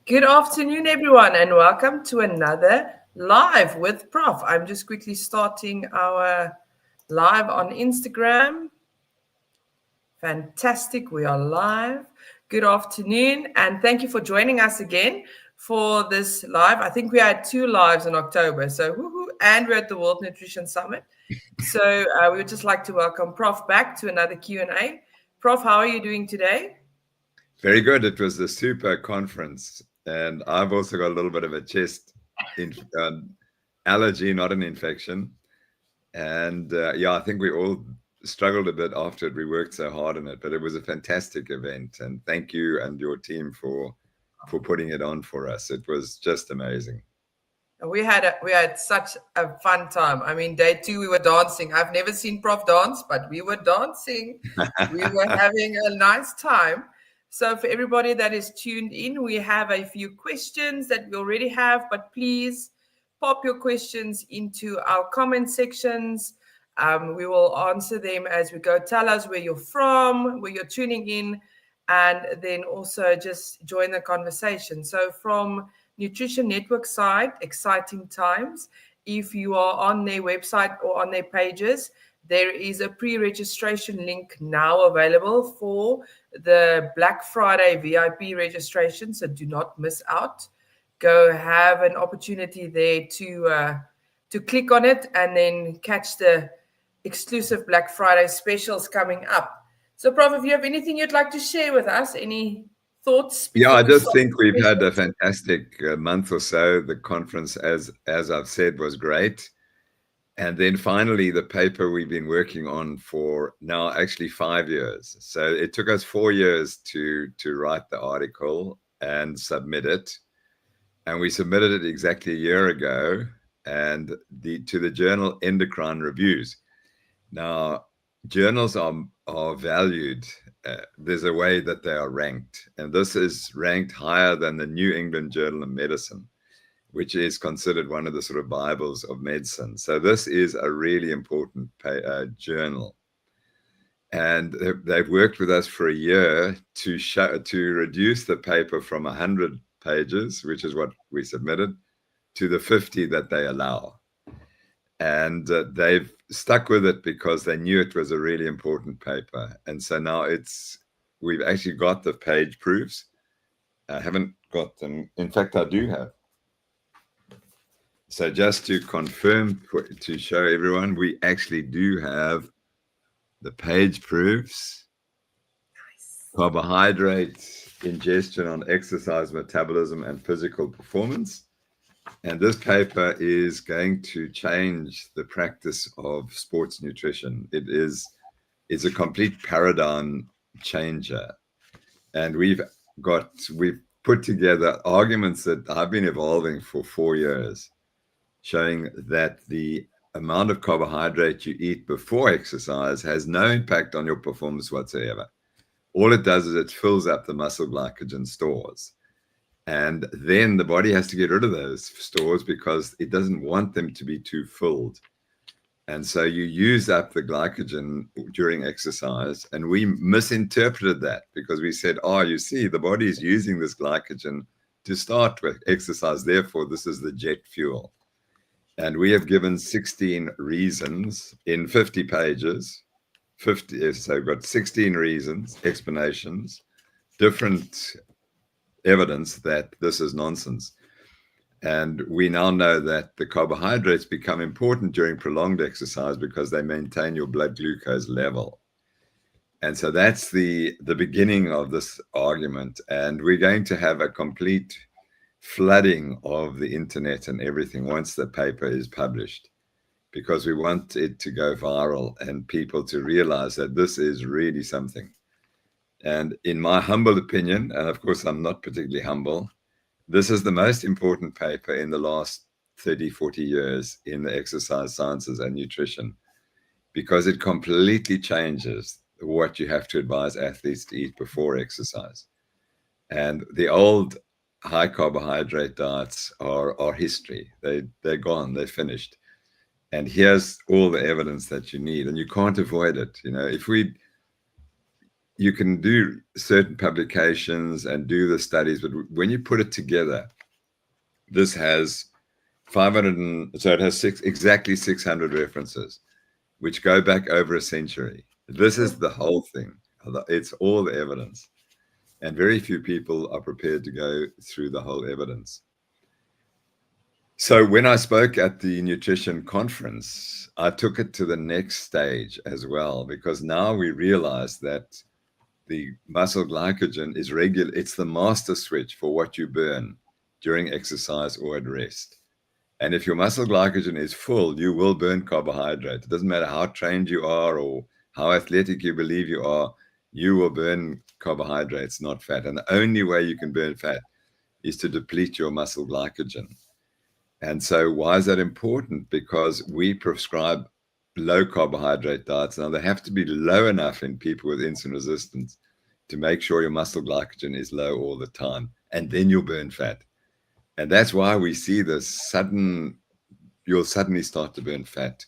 Good afternoon, everyone, and welcome to another live with Prof. I'm just quickly starting our live on Instagram. Fantastic, we are live. Good afternoon, and thank you for joining us again for this live. I think we had 2 lives in October, so woohoo, and we're at the World Nutrition Summit. So we would just like to welcome Prof back to another Q&A. Prof, how are you doing today? Very good. It was a super conference, and I've also got a little bit of a chest allergy, not an infection. And I think we all struggled a bit after it. We worked so hard on it, but it was a fantastic event. And thank you and your team for putting it on for us. It was just amazing. We had such a fun time. I mean, day 2 we were dancing. I've never seen Prof dance, but we were dancing. We were having a nice time. So for everybody that is tuned in, we have a few questions that we already have, but please pop your questions into our comment sections. We will answer them as we go. Tell us where you're from, where you're tuning in, and then also just join the conversation. So from Nutrition Network side, exciting times. If you are on their website or on their pages, there is a pre-registration link now available for the Black Friday VIP registration, so do not miss out. Go have an opportunity there to click on it and then catch the exclusive Black Friday specials coming up. So, Prof, if you have anything you'd like to share with us, any thoughts? I just think we've had a fantastic month or so. The conference, as I've said, was great. And then finally, the paper we've been working on for now actually 5 years. So it took us 4 years to write the article and submit it. And we submitted it exactly a year ago and to the journal Endocrine Reviews. Now, journals are valued. There's a way that they are ranked. And this is ranked higher than the New England Journal of Medicine, which is considered one of the sort of Bibles of medicine. So this is a really important journal. And they've worked with us for a year to reduce the paper from 100 pages, which is what we submitted, to the 50 that they allow. And they've stuck with it because they knew it was a really important paper. And so now we've actually got the page proofs. I haven't got them. In fact, I do have. So just to confirm, to show everyone, we actually do have the page proofs. Nice. Carbohydrate ingestion on exercise, metabolism, and physical performance. And this paper is going to change the practice of sports nutrition. It's a complete paradigm changer. And we've put together arguments that I've been evolving for 4 years, showing that the amount of carbohydrate you eat before exercise has no impact on your performance whatsoever. All it does is it fills up the muscle glycogen stores. And then the body has to get rid of those stores because it doesn't want them to be too filled. And so you use up the glycogen during exercise. And we misinterpreted that because we said, you see, the body is using this glycogen to start with exercise. Therefore, this is the jet fuel. And we have given 16 reasons in 50 pages. So we've got 16 reasons, explanations, different evidence that this is nonsense. And we now know that the carbohydrates become important during prolonged exercise because they maintain your blood glucose level. And so that's the beginning of this argument. And we're going to have a complete flooding of the internet and everything once the paper is published, because we want it to go viral and people to realize that this is really something. And in my humble opinion, and of course I'm not particularly humble, this is the most important paper in the last 30, 40 years in the exercise sciences and nutrition, because it completely changes what you have to advise athletes to eat before exercise. And the old high carbohydrate diets are history. They're gone, they're finished. And here's all the evidence that you need, and you can't avoid it. If we you can do certain publications and do the studies, but when you put it together, this has 500, so it has exactly 600 references, which go back over a century. This is the whole thing. It's all the evidence. And very few people are prepared to go through the whole evidence. So when I spoke at the nutrition conference, I took it to the next stage as well, because now we realize that the muscle glycogen is regular. It's the master switch for what you burn during exercise or at rest. And if your muscle glycogen is full, you will burn carbohydrate. It doesn't matter how trained you are or how athletic you believe you are, you will burn carbohydrates, not fat. And the only way you can burn fat is to deplete your muscle glycogen. And so why is that important? Because we prescribe low carbohydrate diets. Now, they have to be low enough in people with insulin resistance to make sure your muscle glycogen is low all the time, and then you'll burn fat. And that's why we see this you'll suddenly start to burn fat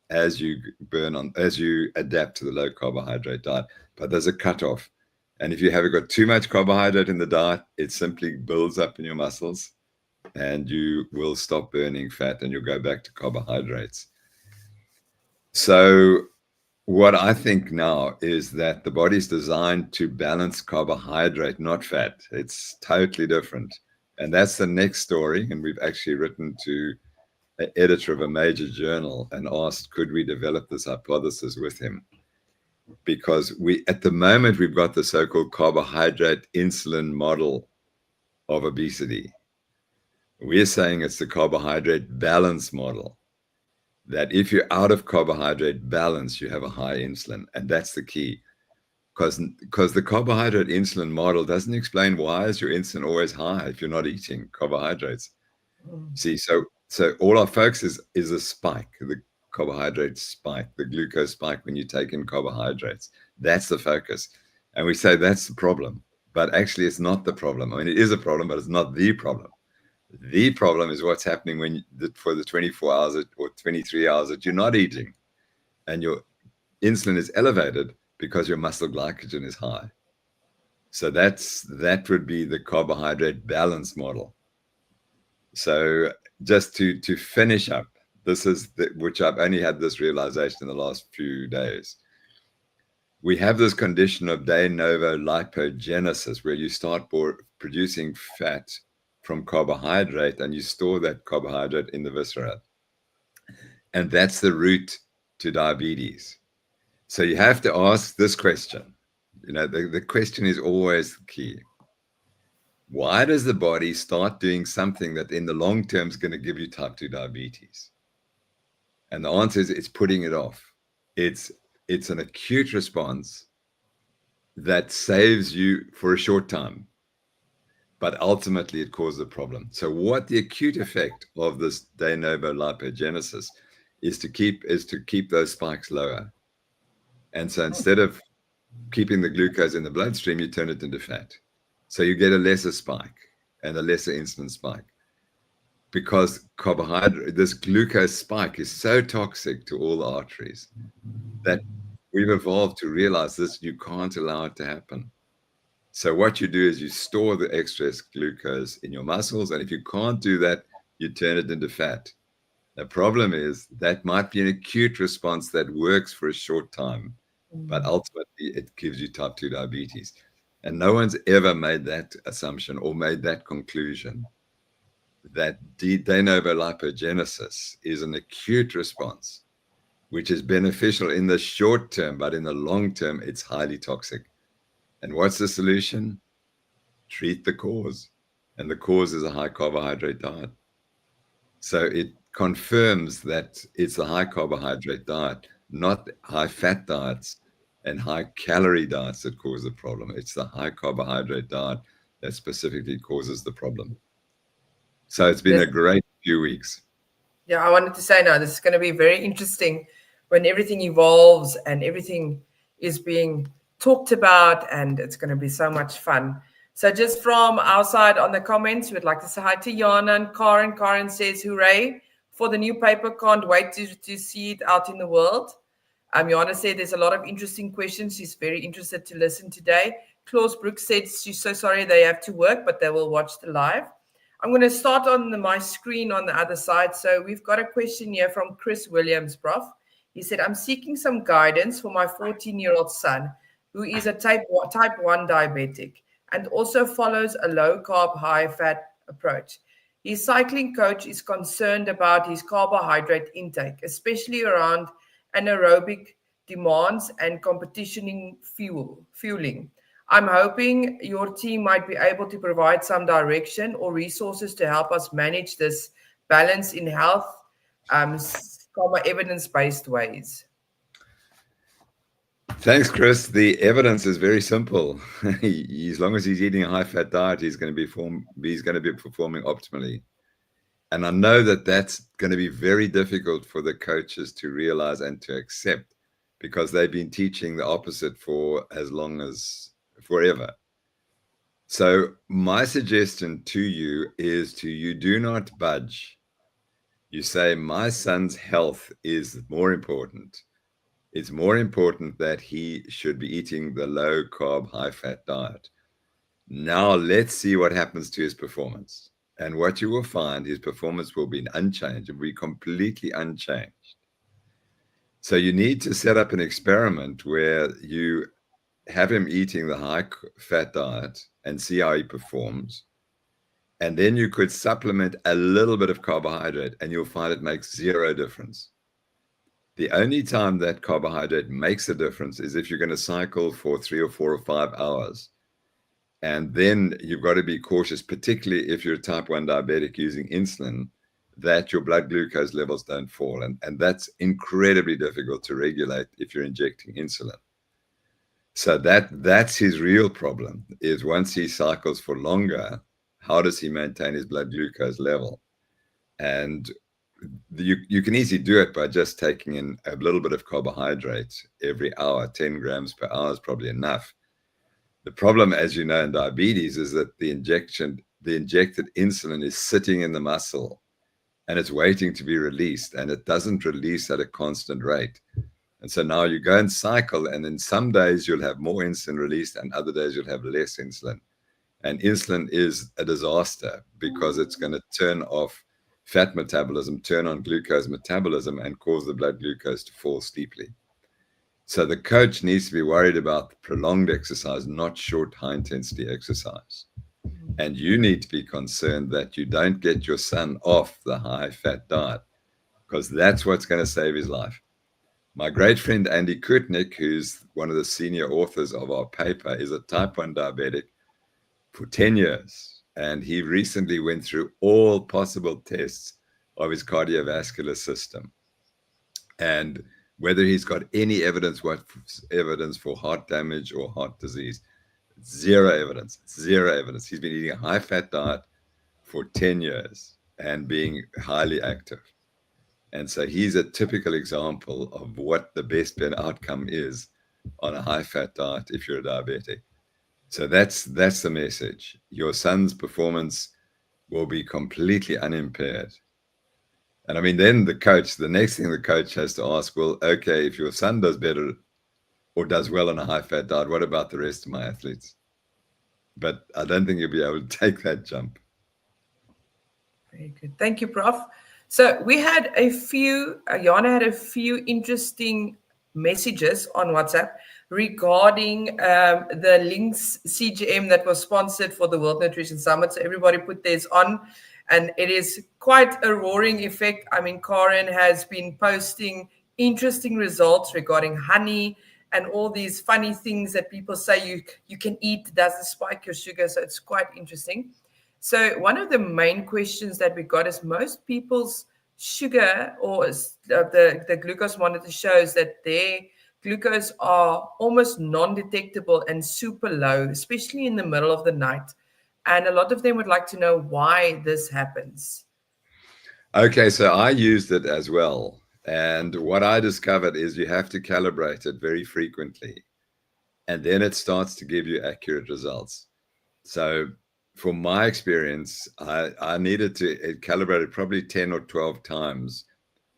as you adapt to the low carbohydrate diet. But there's a cutoff. And if you have got too much carbohydrate in the diet, it simply builds up in your muscles and you will stop burning fat and you'll go back to carbohydrates. So what I think now is that the body's designed to balance carbohydrate, not fat. It's totally different. And that's the next story. And we've actually written to an editor of a major journal and asked, could we develop this hypothesis with him? Because at the moment, we've got the so-called carbohydrate insulin model of obesity. We're saying it's the carbohydrate balance model, that if you're out of carbohydrate balance, you have a high insulin. And that's the key, because the carbohydrate insulin model doesn't explain why is your insulin always high if you're not eating carbohydrates. See, so all our focus is a spike, the carbohydrate spike, the glucose spike when you take in carbohydrates. That's the focus. And we say that's the problem. But actually, it's not the problem. I mean, it is a problem, but it's not the problem. The problem is what's happening for the 24 hours or 23 hours that you're not eating and your insulin is elevated because your muscle glycogen is high. So that would be the carbohydrate balance model. So just to finish up, this is which I've only had this realization in the last few days. We have this condition of de novo lipogenesis, where you start producing fat from carbohydrate and you store that carbohydrate in the viscera. And that's the route to diabetes. So you have to ask this question. You know, the question is always key. Why does the body start doing something that in the long term is going to give you type 2 diabetes? And the answer is it's putting it off. It's an acute response that saves you for a short time, but ultimately it causes a problem. So what the acute effect of this de novo lipogenesis is to keep those spikes lower. And so instead of keeping the glucose in the bloodstream, you turn it into fat. So you get a lesser spike and a lesser insulin spike, because this glucose spike is so toxic to all the arteries that we've evolved to realize this. You can't allow it to happen. So what you do is you store the excess glucose in your muscles. And if you can't do that, you turn it into fat. The problem is that might be an acute response that works for a short time, but ultimately it gives you type 2 diabetes. And no one's ever made that assumption or made that conclusion, that de novo lipogenesis is an acute response, which is beneficial in the short term, but in the long term, it's highly toxic. And what's the solution? Treat the cause. And the cause is a high carbohydrate diet. So it confirms that it's the high carbohydrate diet, not high fat diets and high calorie diets that cause the problem. It's the high carbohydrate diet that specifically causes the problem. So it's been a great few weeks. Yeah, I wanted to say now, this is going to be very interesting when everything evolves and everything is being talked about, and it's going to be so much fun. So just from our side on the comments, we'd like to say hi to Yana and Karen. Karen says, hooray for the new paper. Can't wait to see it out in the world. Johanna said there's a lot of interesting questions. She's very interested to listen today. Claus Brooks said she's so sorry they have to work, but they will watch the live. I'm going to start on my screen on the other side. So we've got a question here from Chris Williams, Prof. He said, I'm seeking some guidance for my 14-year-old son, who is a type 1 diabetic and also follows a low-carb, high-fat approach. His cycling coach is concerned about his carbohydrate intake, especially around anaerobic demands and competitioning fueling. I'm hoping your team might be able to provide some direction or resources to help us manage this balance in health, evidence-based ways. Thanks, Chris. The evidence is very simple. As long as he's eating a high-fat diet, he's going to be performing optimally. And I know that that's going to be very difficult for the coaches to realize and to accept, because they've been teaching the opposite for as long as forever. So my suggestion to you is you do not budge. You say, my son's health is more important. It's more important that he should be eating the low carb, high fat diet. Now let's see what happens to his performance. And what you will find, his performance will be unchanged. It will be completely unchanged. So you need to set up an experiment where you have him eating the high fat diet and see how he performs. And then you could supplement a little bit of carbohydrate and you'll find it makes zero difference. The only time that carbohydrate makes a difference is if you're going to cycle for 3 or 4 or 5 hours. And then you've got to be cautious, particularly if you're a type 1 diabetic using insulin, that your blood glucose levels don't fall. And that's incredibly difficult to regulate if you're injecting insulin. So that's his real problem, is once he cycles for longer, how does he maintain his blood glucose level? And you can easily do it by just taking in a little bit of carbohydrates every hour. 10 grams per hour is probably enough. The problem, as you know, in diabetes is that the injected insulin is sitting in the muscle and it's waiting to be released, and it doesn't release at a constant rate. And so now you go and cycle, and then some days you'll have more insulin released and other days you'll have less insulin. And insulin is a disaster because it's going to turn off fat metabolism, turn on glucose metabolism, and cause the blood glucose to fall steeply. So the coach needs to be worried about prolonged exercise, not short, high-intensity exercise. And you need to be concerned that you don't get your son off the high-fat diet, because that's what's going to save his life. My great friend Andy Kutnick, who's one of the senior authors of our paper, is a type 1 diabetic for 10 years. And he recently went through all possible tests of his cardiovascular system. And whether he's got any evidence for heart damage or heart disease, zero evidence. He's been eating a high-fat diet for 10 years and being highly active. And so he's a typical example of what the best outcome is on a high-fat diet if you're a diabetic. So that's the message. Your son's performance will be completely unimpaired. And I mean, then the next thing the coach has to ask, well, okay, if your son does better or does well on a high-fat diet, what about the rest of my athletes? But I don't think you'll be able to take that jump. Very good. Thank you, Prof. So we had Jana had a few interesting messages on WhatsApp regarding the Links CGM that was sponsored for the World Nutrition Summit. So everybody put theirs on, and it is quite a roaring effect. I mean, Karen has been posting interesting results regarding honey and all these funny things that people say you can eat, doesn't spike your sugar. So it's quite interesting. So one of the main questions that we got is most people's sugar or the glucose monitor shows that their glucose are almost non-detectable and super low, especially in the middle of the night. And a lot of them would like to know why this happens. Okay, so I used it as well. And what I discovered is you have to calibrate it very frequently. And then it starts to give you accurate results. So from my experience, I needed to calibrate it probably 10 or 12 times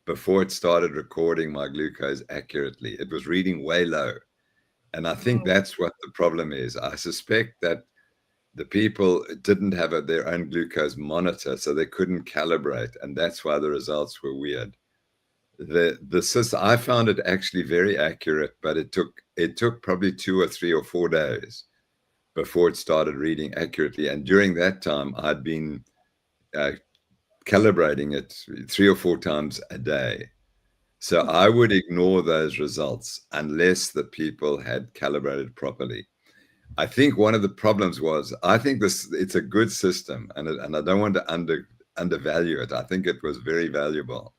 before it started recording my glucose accurately. It was reading way low. And I think that's what the problem is. I suspect that the people didn't have their own glucose monitor, so they couldn't calibrate. And that's why the results were weird. The system, I found it actually very accurate, but it took probably 2 or 3 or 4 days before it started reading accurately. And during that time, I'd been calibrating it 3 or 4 times a day. So I would ignore those results unless the people had calibrated properly. I think one of the problems was, I think it's a good system, and I don't want to undervalue it. I think it was very valuable.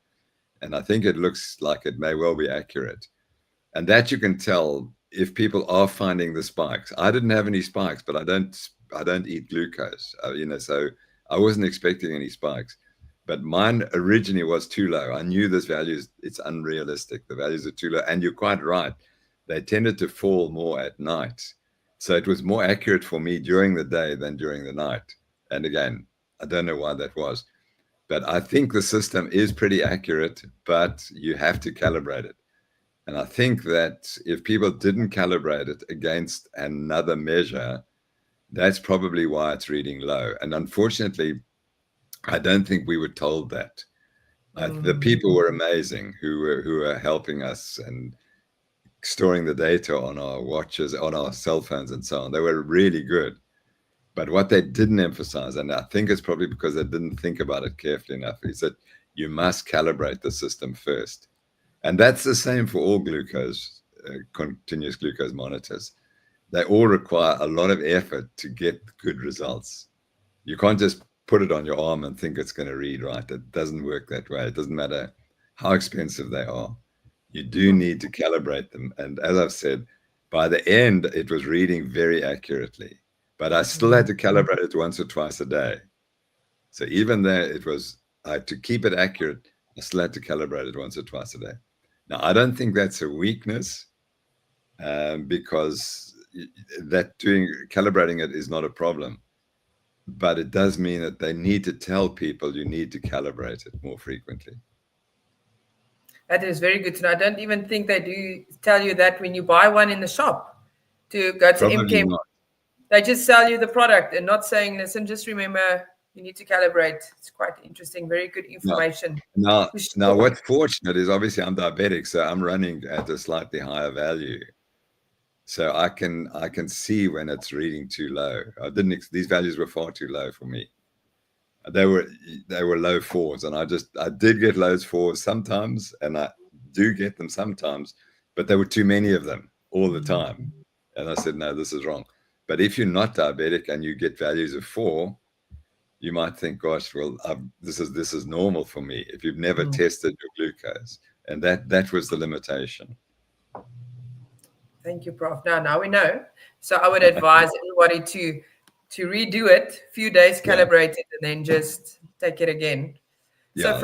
And I think it looks like it may well be accurate. And that you can tell if people are finding the spikes. I didn't have any spikes, but I don't eat glucose, so I wasn't expecting any spikes. But mine originally was too low. I knew this value it's unrealistic. The values are too low. And you're quite right. They tended to fall more at night. So it was more accurate for me during the day than during the night. And again, I don't know why that was. But I think the system is pretty accurate, but you have to calibrate it. And I think that if people didn't calibrate it against another measure, that's probably why it's reading low. And unfortunately, I don't think we were told that. The people were amazing who were helping us and storing the data on our watches, on our cell phones and so on. They were really good. But what they didn't emphasize, and I think it's probably because they didn't think about it carefully enough, is that you must calibrate the system first. And that's the same for all glucose, continuous glucose monitors. They all require a lot of effort to get good results. You can't just put it on your arm and think it's going to read right. It doesn't work that way. It doesn't matter how expensive they are. You do need to calibrate them. And as I've said, by the end, it was reading very accurately. But I still had to calibrate it once or twice a day. So even there, to keep it accurate, I still had to calibrate it once or twice a day. Now, I don't think that's a weakness because calibrating it is not a problem. But it does mean that they need to tell people you need to calibrate it more frequently. That is very good to know. I don't even think they do tell you that when you buy one in the shop to go to MChem. They just sell you the product and not saying, listen, just remember, you need to calibrate. It's quite interesting. Very good information. Now, what's fortunate is obviously I'm diabetic, so I'm running at a slightly higher value. So I can see when it's reading too low. These values were far too low for me. They were low 4s, and I did get low 4s sometimes, and I do get them sometimes, but there were too many of them all the time. And I said, no, this is wrong. But if you're not diabetic and you get values of 4, you might think, gosh, well, this is normal for me. If you've never tested your glucose, and that was the limitation. Thank you, Prof. Now we know. So I would advise everybody to redo it, a few days, calibrate it, and then just take it again. Yeah, so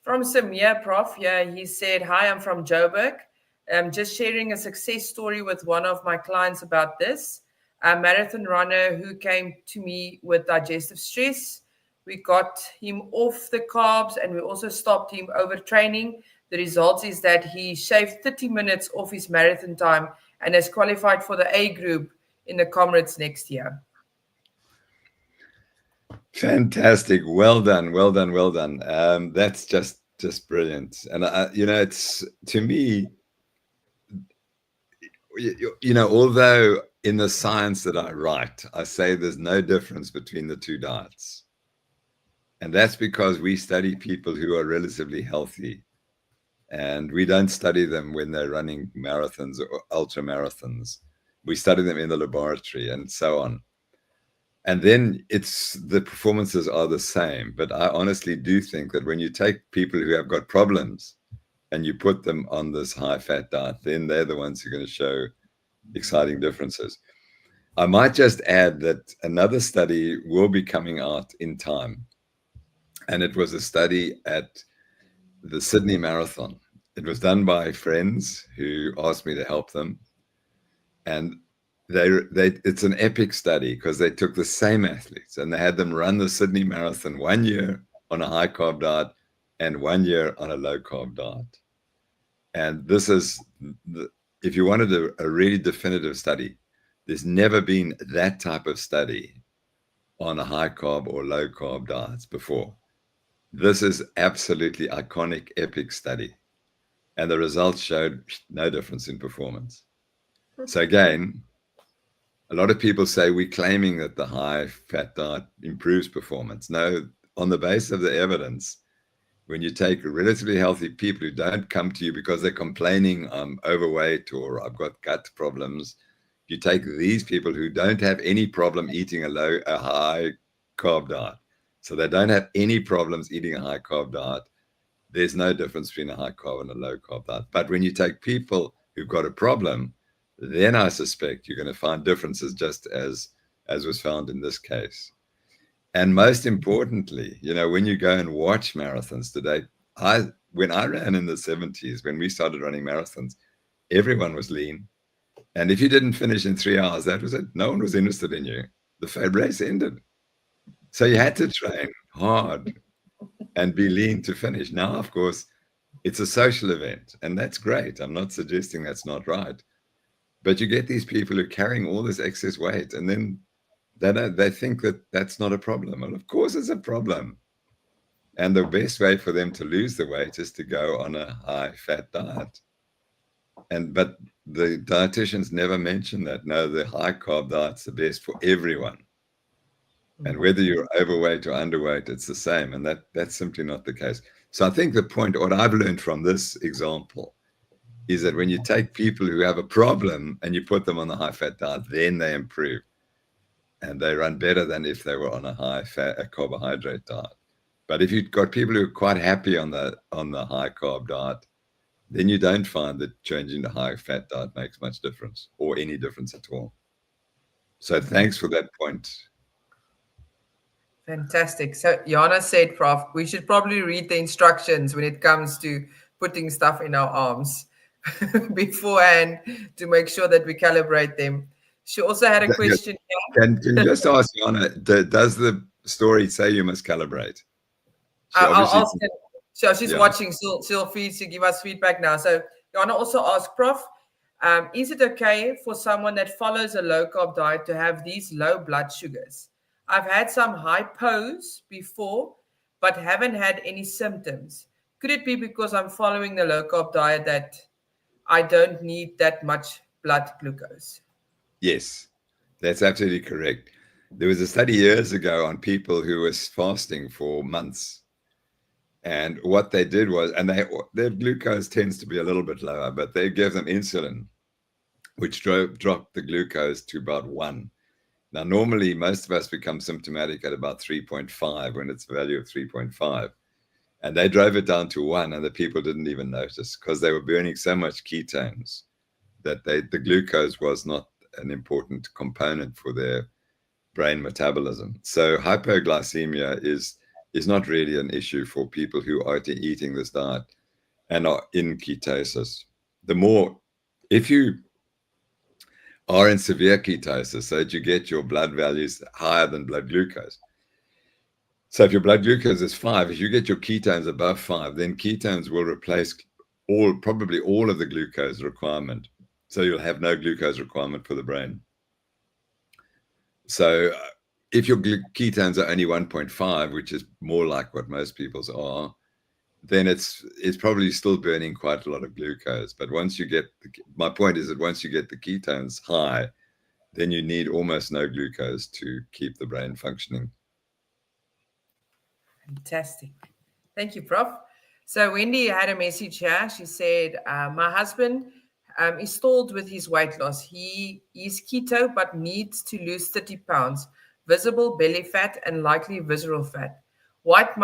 from Samir, Prof, he said, hi, I'm from Joburg. I'm just sharing a success story with one of my clients about this. A marathon runner who came to me with digestive stress. We got him off the carbs and we also stopped him overtraining. The result is that he shaved 30 minutes off his marathon time and has qualified for the A group in the Comrades next year. Fantastic. Well done. That's just brilliant. And, it's, to me, although in the science that I write, I say there's no difference between the two diets. And that's because we study people who are relatively healthy. And we don't study them when they're running marathons or ultra marathons. We study them in the laboratory and so on. And then the performances are the same. But I honestly do think that when you take people who have got problems and you put them on this high-fat diet, then they're the ones who are going to show exciting differences. I might just add that another study will be coming out in time. And it was a study at the Sydney Marathon. It was done by friends who asked me to help them. And it's an epic study because they took the same athletes and they had them run the Sydney Marathon 1 year on a high-carb diet and 1 year on a low-carb diet. And this is, if you wanted a really definitive study, there's never been that type of study on a high-carb or low-carb diets before. This is absolutely iconic, epic study. And the results showed no difference in performance. So again, a lot of people say we're claiming that the high-fat diet improves performance. No, on the basis of the evidence, when you take relatively healthy people who don't come to you because they're complaining I'm overweight or I've got gut problems, you take these people who don't have any problem eating a high carb diet. So they don't have any problems eating a high carb diet. There's no difference between a high carb and a low carb diet. But when you take people who've got a problem, then I suspect you're going to find differences, just as was found in this case. And most importantly, you know, when you go and watch marathons today, when I ran in the 70s, when we started running marathons, everyone was lean. And if you didn't finish in 3 hours, that was it. No one was interested in you. The race ended. So you had to train hard and be lean to finish. Now, of course, it's a social event, and that's great. I'm not suggesting that's not right. But you get these people who are carrying all this excess weight, and then they think that that's not a problem. Well, of course it's a problem. And the best way for them to lose the weight is to go on a high-fat diet. But the dietitians never mention that. No, the high-carb diet's the best for everyone. And whether you're overweight or underweight, it's the same. And that's simply not the case. So I think the point, what I've learned from this example, is that when you take people who have a problem and you put them on the high-fat diet, then they improve. And they run better than if they were on a high-fat carbohydrate diet. But if you've got people who are quite happy on the high-carb diet, then you don't find that changing to high-fat diet makes much difference or any difference at all. So thanks for that point. Fantastic. So Jana said, Prof, we should probably read the instructions when it comes to putting stuff in our arms beforehand to make sure that we calibrate them. She also had a question here. Can you just ask Jana, does the story say you must calibrate? I'll ask her. So she's watching. She'll give us feedback now. So Jana also asked, Prof, is it okay for someone that follows a low-carb diet to have these low blood sugars? I've had some hypos before, but haven't had any symptoms. Could it be because I'm following the low-carb diet that I don't need that much blood glucose? Yes, that's absolutely correct. There was a study years ago on people who were fasting for months. And what they did was, and their glucose tends to be a little bit lower, but they gave them insulin, which dropped the glucose to about 1. Now, normally, most of us become symptomatic at about 3.5 when it's a value of 3.5. And they drove it down to 1, and the people didn't even notice because they were burning so much ketones that the glucose was not an important component for their brain metabolism. So hypoglycemia is not really an issue for people who are eating this diet and are in ketosis. If you are in severe ketosis, so that you get your blood values higher than blood glucose. So if your blood glucose is 5, if you get your ketones above 5, then ketones will replace probably all of the glucose requirement. So you'll have no glucose requirement for the brain. So if your ketones are only 1.5, which is more like what most people's are, then it's probably still burning quite a lot of glucose. But once you get, my point is that once you get the ketones high, then you need almost no glucose to keep the brain functioning. Fantastic. Thank you, Prof. So Wendy had a message here. She said, my husband is stalled with his weight loss. He is keto, but needs to lose 30 pounds, visible belly fat and likely visceral fat. What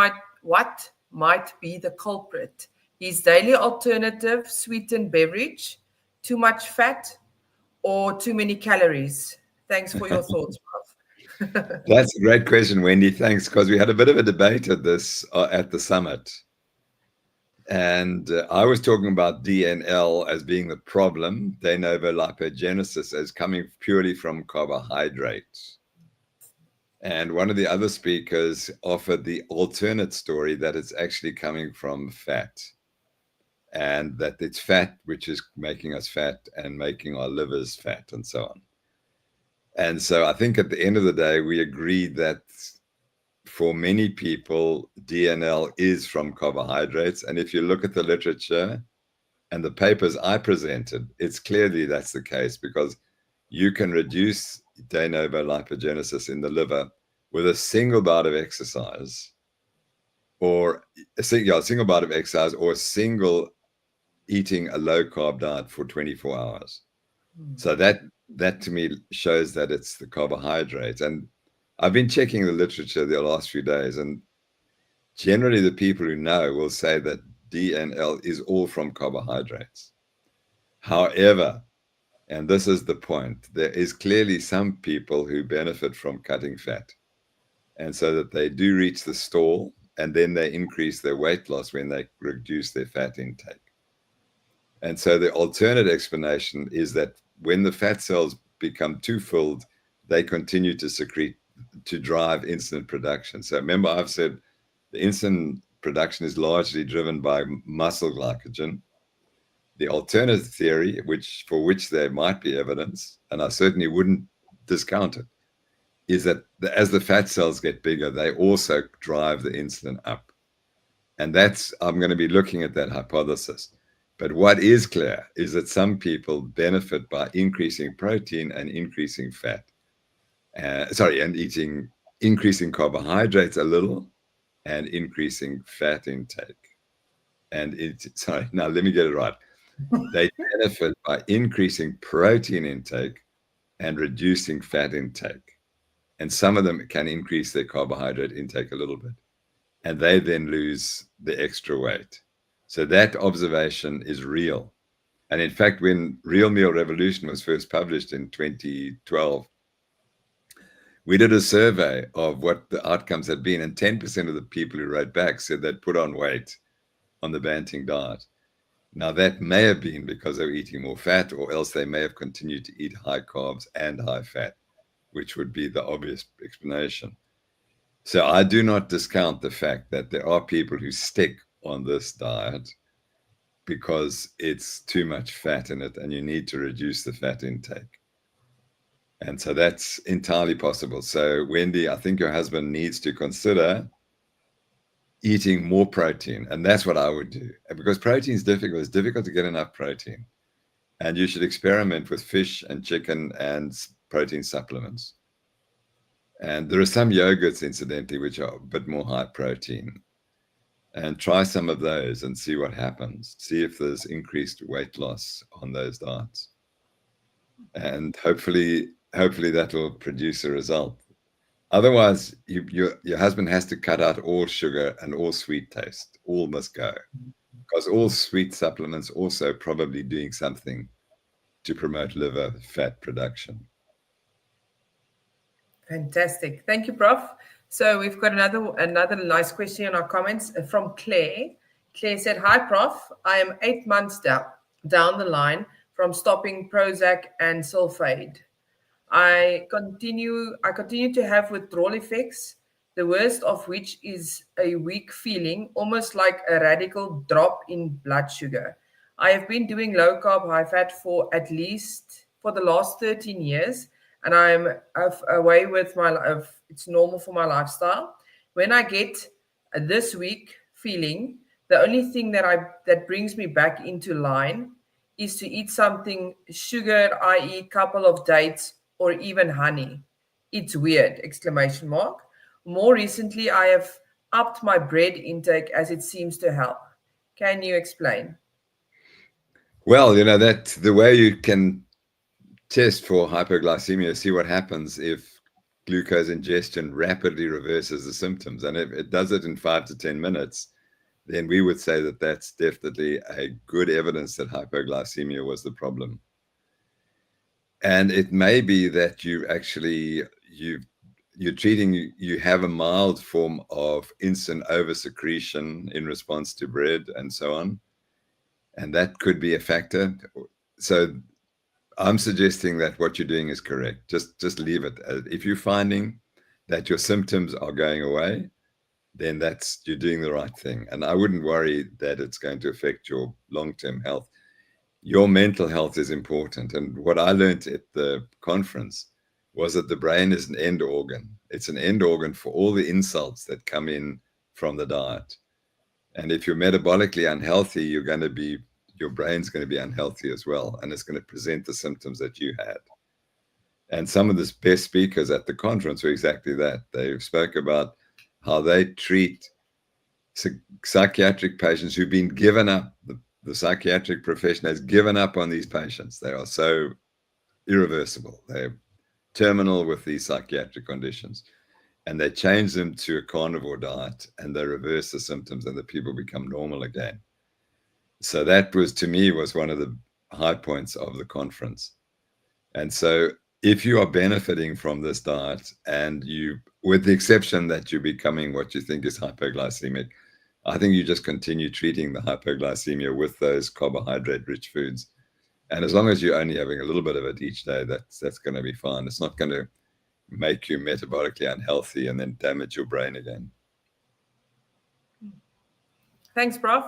might be the culprit? His daily alternative sweetened beverage, too much fat, or too many calories? Thanks for your thoughts, Prof. That's a great question, Wendy. Thanks, because we had a bit of a debate at the summit. And I was talking about DNL as being the problem, de novo lipogenesis, as coming purely from carbohydrates. And one of the other speakers offered the alternate story that it's actually coming from fat, and that it's fat which is making us fat and making our livers fat and so on. And so I think at the end of the day, we agreed that for many people, DNL is from carbohydrates. And if you look at the literature and the papers I presented, it's clearly that's the case, because you can reduce de novo lipogenesis in the liver with a single bout of exercise, or a single bout of exercise, or a single eating a low carb diet for 24 hours. So that to me shows that it's the carbohydrates. And I've been checking the literature the last few days, and generally the people who know will say that DNL is all from carbohydrates. However, and this is the point, there is clearly some people who benefit from cutting fat, and so that they do reach the stall, and then they increase their weight loss when they reduce their fat intake. And so the alternate explanation is that when the fat cells become too filled, they continue to secrete, to drive insulin production. So remember, I've said the insulin production is largely driven by muscle glycogen. The alternative theory, for which there might be evidence, and I certainly wouldn't discount it, is that as the fat cells get bigger, they also drive the insulin up. And I'm going to be looking at that hypothesis. But what is clear is that some people benefit by increasing protein and increasing fat. And increasing carbohydrates a little and increasing fat intake. Now let me get it right. They benefit by increasing protein intake and reducing fat intake. And some of them can increase their carbohydrate intake a little bit, and they then lose the extra weight. So that observation is real. And in fact, when Real Meal Revolution was first published in 2012, we did a survey of what the outcomes had been, and 10% of the people who wrote back said they'd put on weight on the Banting diet. Now, that may have been because they were eating more fat, or else they may have continued to eat high carbs and high fat, which would be the obvious explanation. So I do not discount the fact that there are people who stick on this diet because it's too much fat in it and you need to reduce the fat intake. And so that's entirely possible. So Wendy, I think your husband needs to consider eating more protein. And that's what I would do, because protein is difficult. It's difficult to get enough protein. And you should experiment with fish and chicken and protein supplements. And there are some yogurts, incidentally, which are a bit more high protein. And try some of those and see what happens. See if there's increased weight loss on those diets. And hopefully that will produce a result. Otherwise, your husband has to cut out all sugar and all sweet taste. All must go. Because all sweet supplements also probably doing something to promote liver fat production. Fantastic. Thank you, Prof. So we've got another nice question in our comments from Claire. Claire said, "Hi, Prof. I am 8 months down the line from stopping Prozac and sulfate. I continue to have withdrawal effects, the worst of which is a weak feeling, almost like a radical drop in blood sugar. I have been doing low carb, high fat for the last 13 years, and I'm away with my life. It's normal for my lifestyle. When I get this weak feeling, the only thing that brings me back into line is to eat something sugar, i.e. couple of dates or even honey. It's weird, ! More recently, I have upped my bread intake as it seems to help. Can you explain?" Well, that the way you can test for hypoglycemia, see what happens if glucose ingestion rapidly reverses the symptoms. And if it does it in 5 to 10 minutes, then we would say that that's definitely a good evidence that hypoglycemia was the problem. And it may be that you have a mild form of insulin oversecretion in response to bread and so on. And that could be a factor. So I'm suggesting that what you're doing is correct. Just leave it. If you're finding that your symptoms are going away, then you're doing the right thing. And I wouldn't worry that it's going to affect your long-term health. Your mental health is important. And what I learned at the conference was that the brain is an end organ. It's an end organ for all the insults that come in from the diet. And if you're metabolically unhealthy, your brain's going to be unhealthy as well. And it's going to present the symptoms that you had. And some of the best speakers at the conference were exactly that. They spoke about how they treat psychiatric patients who've been given up. The psychiatric profession has given up on these patients. They are so irreversible. They're terminal with these psychiatric conditions. And they change them to a carnivore diet, and they reverse the symptoms, and the people become normal again. So that was, to me, was one of the high points of the conference. And so if you are benefiting from this diet, and you, with the exception that you're becoming what you think is hypoglycemic, I think you just continue treating the hypoglycemia with those carbohydrate-rich foods. And as long as you're only having a little bit of it each day, that's going to be fine. It's not going to make you metabolically unhealthy and then damage your brain again. Thanks, Prof.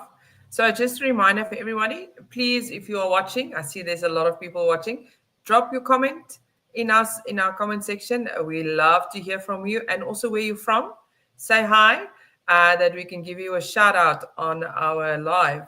So just a reminder for everybody, please, if you are watching, I see there's a lot of people watching, drop your comment in our comment section. We love to hear from you, and also where you're from. Say hi, that we can give you a shout out on our live.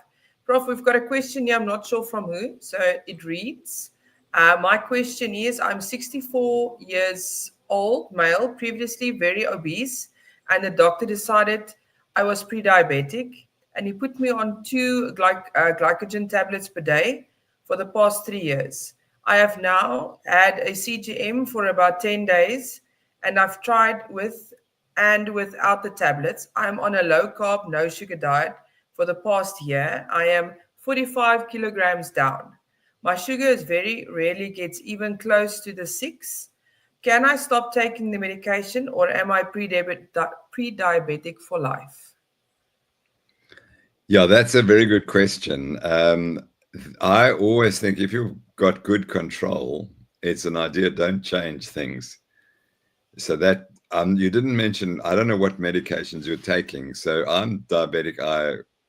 Prof, we've got a question here. I'm not sure from who. So it reads, my question is, I'm 64 years old, male, previously very obese, and the doctor decided I was pre-diabetic, and he put me on 2 glycogen tablets per day for the past 3 years. I have now had a CGM for about 10 days, and I've tried with and without the tablets. I'm on a low-carb, no-sugar diet for the past year. I am 45 kilograms down. My sugar is very rarely gets even close to the 6. Can I stop taking the medication, or am I pre-diabetic for life? Yeah, that's a very good question. I always think if you've got good control, it's an idea, don't change things. So that you didn't mention, I don't know what medications you're taking. So I'm diabetic,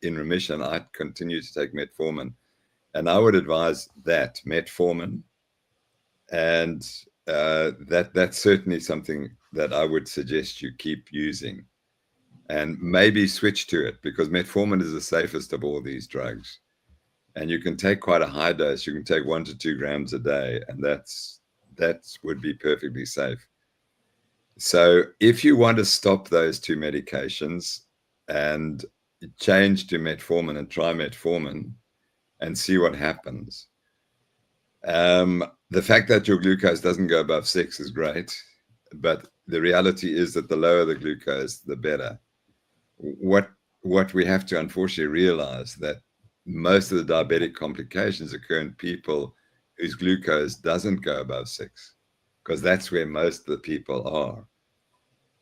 in remission. I continue to take metformin, and I would advise that metformin, and that's certainly something that I would suggest you keep using, and maybe switch to it, because metformin is the safest of all these drugs. And you can take quite a high dose. You can take 1 to 2 grams a day, and that would be perfectly safe. So if you want to stop those 2 medications and change to metformin and try metformin and see what happens. The fact that your glucose doesn't go above 6 is great, but the reality is that the lower the glucose, the better. What we have to unfortunately realize that most of the diabetic complications occur in people whose glucose doesn't go above 6, because that's where most of the people are.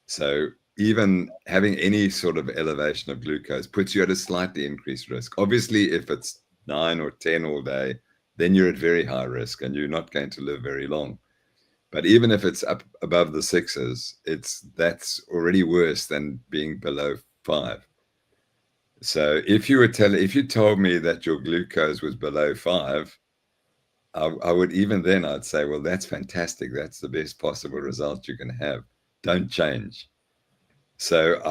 So even having any sort of elevation of glucose puts you at a slightly increased risk. Obviously, if it's 9 or 10 all day, then you're at very high risk and you're not going to live very long. But even if it's up above the 6s, that's already worse than being below 5. So if you told me that your glucose was below 5, I would, even then I'd say, well, that's fantastic. That's the best possible result you can have. Don't change. So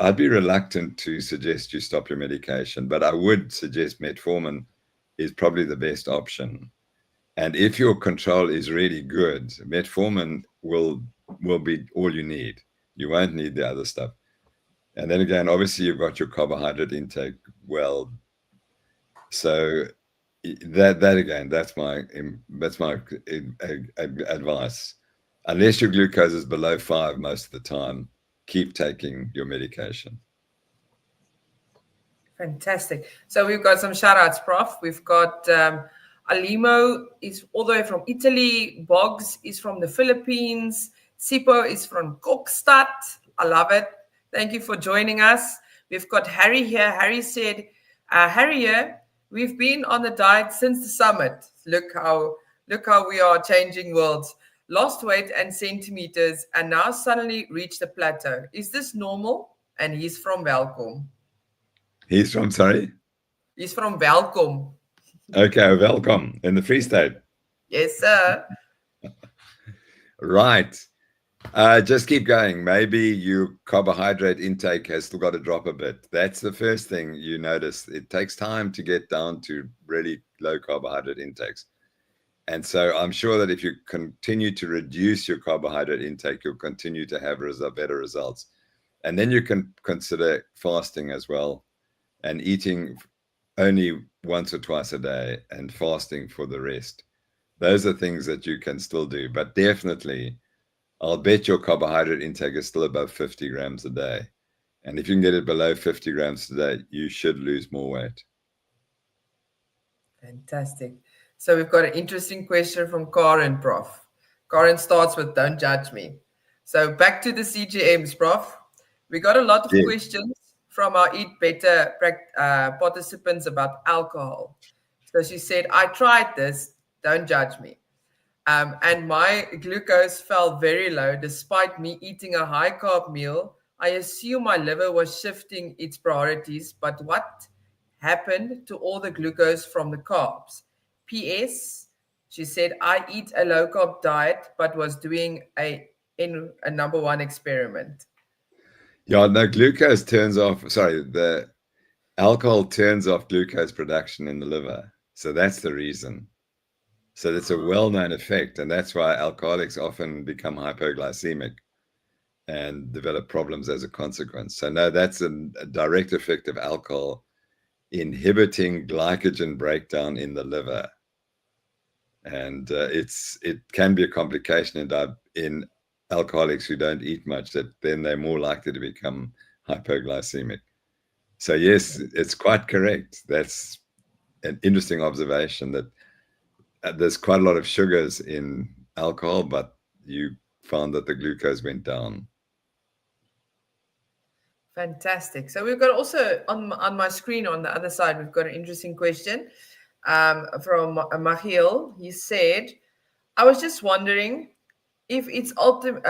I'd be reluctant to suggest you stop your medication, but I would suggest metformin is probably the best option. And if your control is really good, metformin will be all you need. You won't need the other stuff. And then again, obviously you've got your carbohydrate intake well. So that's my advice. Unless your glucose is below 5 most of the time, keep taking your medication. Fantastic. So we've got some shout outs, Prof. We've got Alimo is all the way from Italy. Boggs is from the Philippines. Sipo is from Kokstad. I love it. Thank you for joining us. We've got Harry here. Harry said, Harry here, we've been on the diet since the summit. Look how we are changing worlds. lost weight and centimeters, and now suddenly reached a plateau. Is this normal? And he's from Welkom. He's from, sorry? He's from Welkom. Okay, welcome in the Free State. Yes, sir. Right. Just keep going. Maybe your carbohydrate intake has still got to drop a bit. That's the first thing you notice. It takes time to get down to really low carbohydrate intakes. And so I'm sure that if you continue to reduce your carbohydrate intake, you'll continue to have better results. And then you can consider fasting as well, and eating only once or twice a day and fasting for the rest. Those are things that you can still do. But definitely, I'll bet your carbohydrate intake is still above 50 grams a day. And if you can get it below 50 grams a day, you should lose more weight. Fantastic. So we've got an interesting question from Karen, Prof. Karen starts with, don't judge me. So back to the CGMs, Prof. We got a lot of questions from our Eat Better participants about alcohol. So she said, I tried this, don't judge me. And my glucose fell very low despite me eating a high carb meal. I assume my liver was shifting its priorities, but what happened to all the glucose from the carbs? P.S. She said, I eat a low carb diet, but was doing a number one experiment. Yeah, no, glucose turns off, the alcohol turns off glucose production in the liver. So that's the reason. So that's a well-known effect, and that's why alcoholics often become hypoglycemic and develop problems as a consequence. So no, that's a direct effect of alcohol inhibiting glycogen breakdown in the liver. And it can be a complication in alcoholics who don't eat much, that then they're more likely to become hypoglycemic. So yes, it's quite correct. That's an interesting observation, that there's quite a lot of sugars in alcohol, but you found that the glucose went down. Fantastic. So we've got also on my screen on the other side, we've got an interesting question from Machiel. He said, I was just wondering if it's ultimate.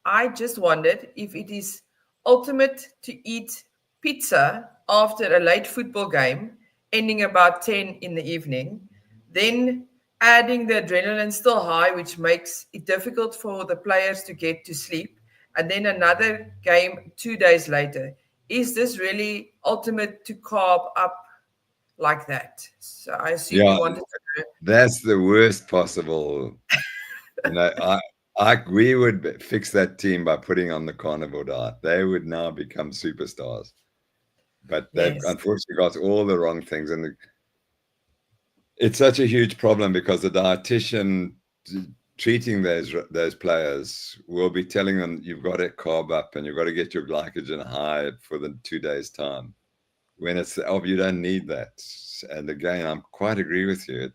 I just wondered if it is ultimate to eat pizza after a late football game ending about 10 in the evening, then adding the adrenaline still high, which makes it difficult for the players to get to sleep, and then another game 2 days later. Is this really ultimate to carb up like that? So I assume you wanted to know. That's the worst possible. We would fix that team by putting on the carnivore diet. They would now become superstars. But they've unfortunately got all the wrong things. And it's such a huge problem because the dietitian treating those players will be telling them, you've got to carb up and you've got to get your glycogen high for the 2 days time, when it's, you don't need that. And again, I quite agree with you.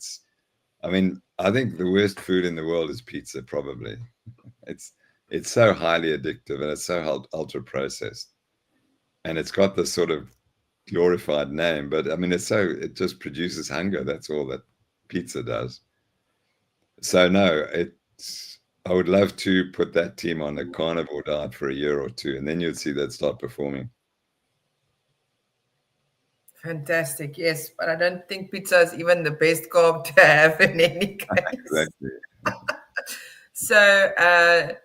I think the worst food in the world is pizza, probably. It's so highly addictive, and it's so ultra processed, and it's got this sort of glorified name, but it just produces hunger. That's all that pizza does. So no, I would love to put that team on a carnivore diet for a year or two, and then you'd see that start performing. Fantastic. Yes, but I don't think pizza is even the best carb to have in any case. Exactly. So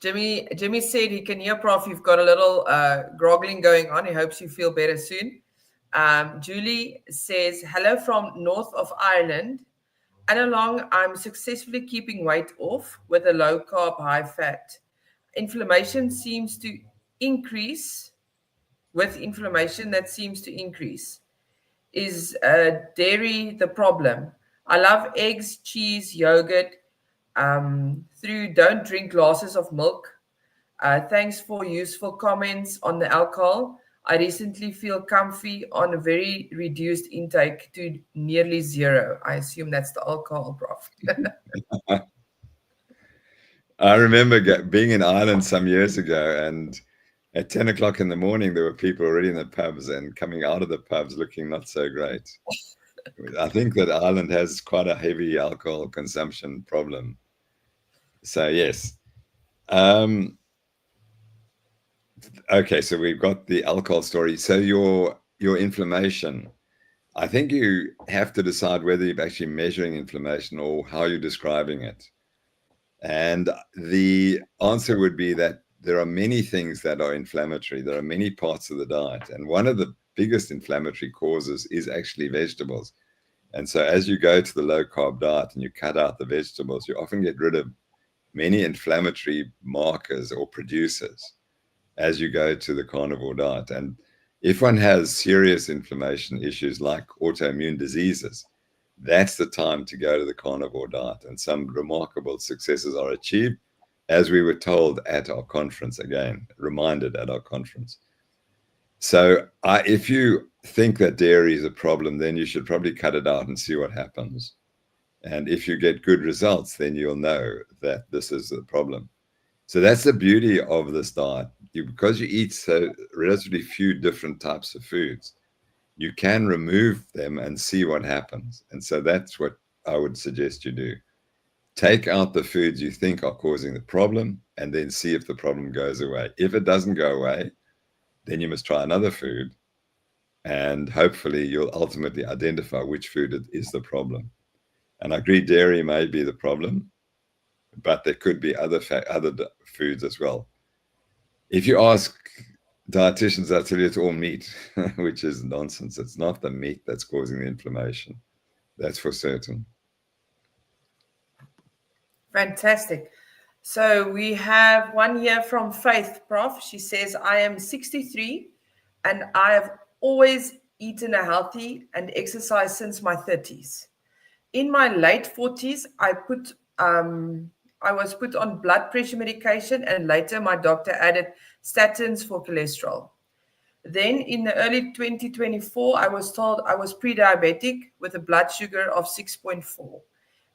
Jimmy said he can hear, Prof, you've got a little groggling going on. He hopes you feel better soon. Julie says, hello from north of Ireland. And along, I'm successfully keeping weight off with a low carb, high fat. Inflammation seems to increase. With inflammation, that seems to increase. Is dairy the problem? I love eggs, cheese, yogurt. Don't drink glasses of milk. Thanks for useful comments on the alcohol. I recently feel comfy on a very reduced intake to nearly zero. I assume that's the alcohol, Prof. I remember being in Ireland some years ago, and at 10 o'clock in the morning, there were people already in the pubs and coming out of the pubs looking not so great. I think that Ireland has quite a heavy alcohol consumption problem. So yes. Okay, so we've got the alcohol story. So your inflammation, I think you have to decide whether you're actually measuring inflammation or how you're describing it. And the answer would be that there are many things that are inflammatory. There are many parts of the diet. And one of the biggest inflammatory causes is actually vegetables. And so as you go to the low carb diet and you cut out the vegetables, you often get rid of many inflammatory markers or producers as you go to the carnivore diet. And if one has serious inflammation issues like autoimmune diseases, that's the time to go to the carnivore diet. And some remarkable successes are achieved, as we were told at our conference, again, reminded at our conference. So if you think that dairy is a problem, then you should probably cut it out and see what happens. And if you get good results, then you'll know that this is the problem. So that's the beauty of this diet. Because you eat so relatively few different types of foods, you can remove them and see what happens. And so that's what I would suggest you do. Take out the foods you think are causing the problem and then see if the problem goes away. If it doesn't go away, then you must try another food. And hopefully you'll ultimately identify which food is the problem. And I agree, dairy may be the problem, but there could be other foods as well. If you ask dietitians, they'll tell you it's all meat, which is nonsense. It's not the meat that's causing the inflammation. That's for certain. Fantastic. So we have one here from Faith, Prof. She says, I am 63 and I have always eaten a healthy and exercised since my 30s. In my late 40s, I was put on blood pressure medication, and later my doctor added statins for cholesterol. Then in the early 2024, I was told I was pre-diabetic with a blood sugar of 6.4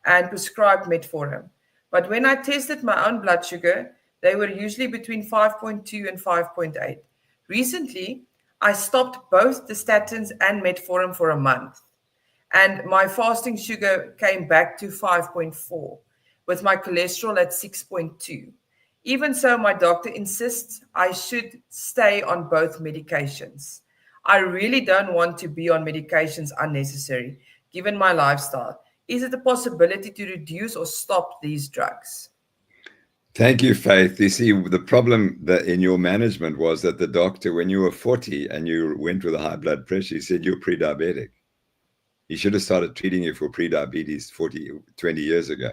and prescribed metformin. But when I tested my own blood sugar, they were usually between 5.2 and 5.8. Recently, I stopped both the statins and metformin for a month, and my fasting sugar came back to 5.4 with my cholesterol at 6.2. Even so, my doctor insists I should stay on both medications. I really don't want to be on medications unnecessary, given my lifestyle. Is it a possibility to reduce or stop these drugs? Thank you, Faith. You see, the problem that in your management was that the doctor, when you were 40 and you went with a high blood pressure, he said you're pre-diabetic. He should have started treating you for pre-diabetes 20 years ago.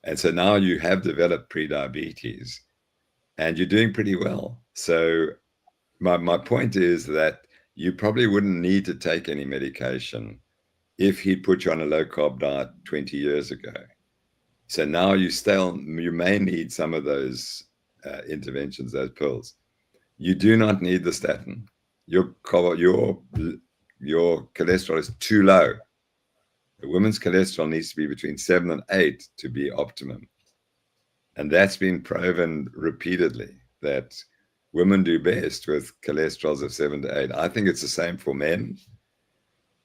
And so now you have developed pre-diabetes and you're doing pretty well. So my point is that you probably wouldn't need to take any medication if he put you on a low-carb diet 20 years ago. So now you may need some of those interventions, those pills. You do not need the statin. Your cholesterol is too low. A woman's cholesterol needs to be between 7 and 8 to be optimum. And that's been proven repeatedly that women do best with cholesterols of 7 to 8. I think it's the same for men.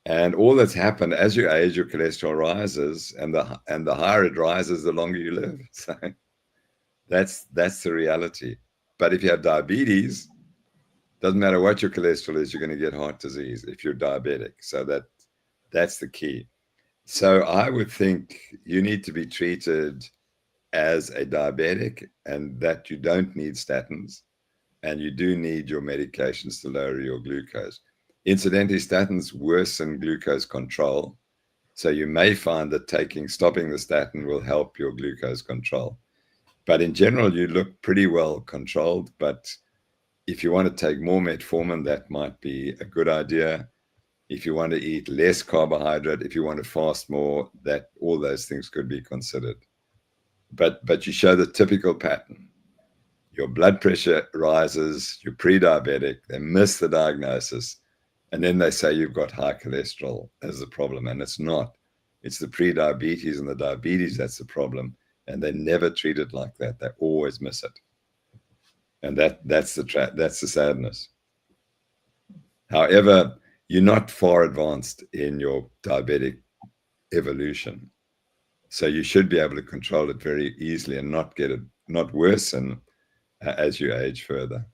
And all that's happened, as you age, your cholesterol rises, and the higher it rises, the longer you live. So that's the reality. But if you have diabetes, doesn't matter what your cholesterol is, you're going to get heart disease if you're diabetic. So that's the key. So I would think you need to be treated as a diabetic, and that you don't need statins, and you do need your medications to lower your glucose. Incidentally, statins worsen glucose control. So you may find that stopping the statin will help your glucose control. But in general, you look pretty well controlled. But if you want to take more metformin, that might be a good idea. If you want to eat less carbohydrate, if you want to fast more, that all those things could be considered. But you show the typical pattern. Your blood pressure rises, you're pre-diabetic, they miss the diagnosis, and then they say you've got high cholesterol as the problem, and it's not. It's the pre-diabetes and the diabetes that's the problem, and they never treat it like that. They always miss it. And that's the sadness. However, you're not far advanced in your diabetic evolution. So you should be able to control it very easily and not worsen as you age further.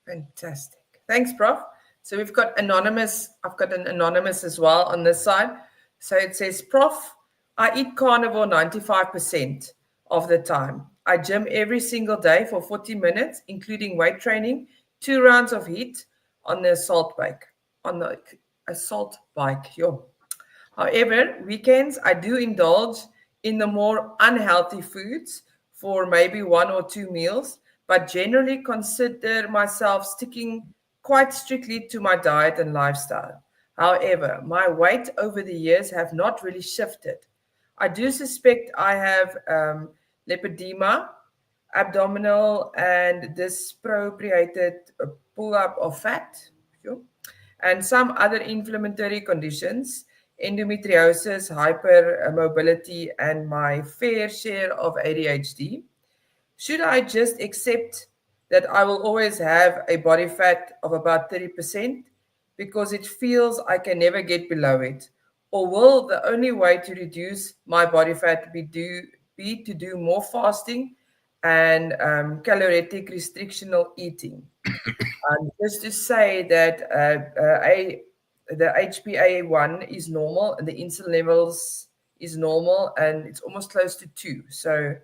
Fantastic. Thanks, Prof. So we've got anonymous. I've got an anonymous as well on this side. So it says, Prof, I eat carnivore 95% of the time. I gym every single day for 40 minutes, including weight training, 2 rounds of HIIT on the assault bike. Yo. However, weekends I do indulge in the more unhealthy foods for maybe 1 or 2 meals, but generally consider myself sticking quite strictly to my diet and lifestyle. However, my weight over the years have not really shifted. I do suspect I have lipedema, abdominal and disproportionate pull-up of fat, sure, and some other inflammatory conditions, endometriosis, hypermobility, and my fair share of ADHD. Should I just accept that I will always have a body fat of about 30% because it feels I can never get below it? Or will the only way to reduce my body fat be to do more fasting and caloric restrictional eating? Just to say that the HbA1 is normal and the insulin levels is normal and it's almost close to 2. So